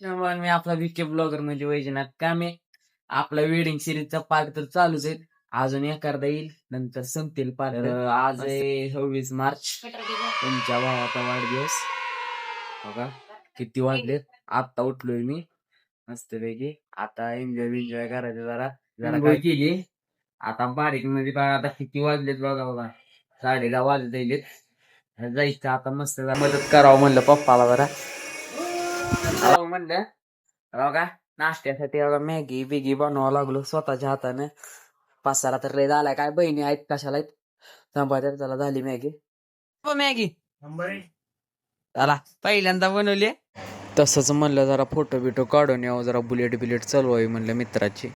त्यामुळे मी आपला विके ब्लॉगर म्हणजे वैजनाथ कामे. आपला वेडिंग सिरीजचा पार्ट तर चालूच आहे. अजून एखादा येईल, नंतर संपतील पार्ट. आज आहे 26 मार्च, तुमच्या भावाचा वाढदिवस. बघा किती वाजले, आता उठलोय मी मस्तपैकी. आता एन्जॉय करायचं जरा जरा काय केली. आता बारीक मध्ये बघा आता किती वाजलेत, बघा बघा 10:30 वाजलेत. जायचं आता मस्त मदत करावं म्हणलं पप्पाला जरा. म्हणलं बघा नाश्त्यासाठी बघा मॅगी बिगी बनवावं लागलो स्वतःच्या हाताने. पसारा तर लय झालाय, काय बहिणी आहेत कशाला आहेत संभाजी. त्याला झाली मॅगी मॅगी त्याला पहिल्यांदा बनवली. तसंच म्हणलं जरा फोटो बिटो काढून यावं, जरा बुलेट बिलेट चालवावी म्हणलं मित्राची.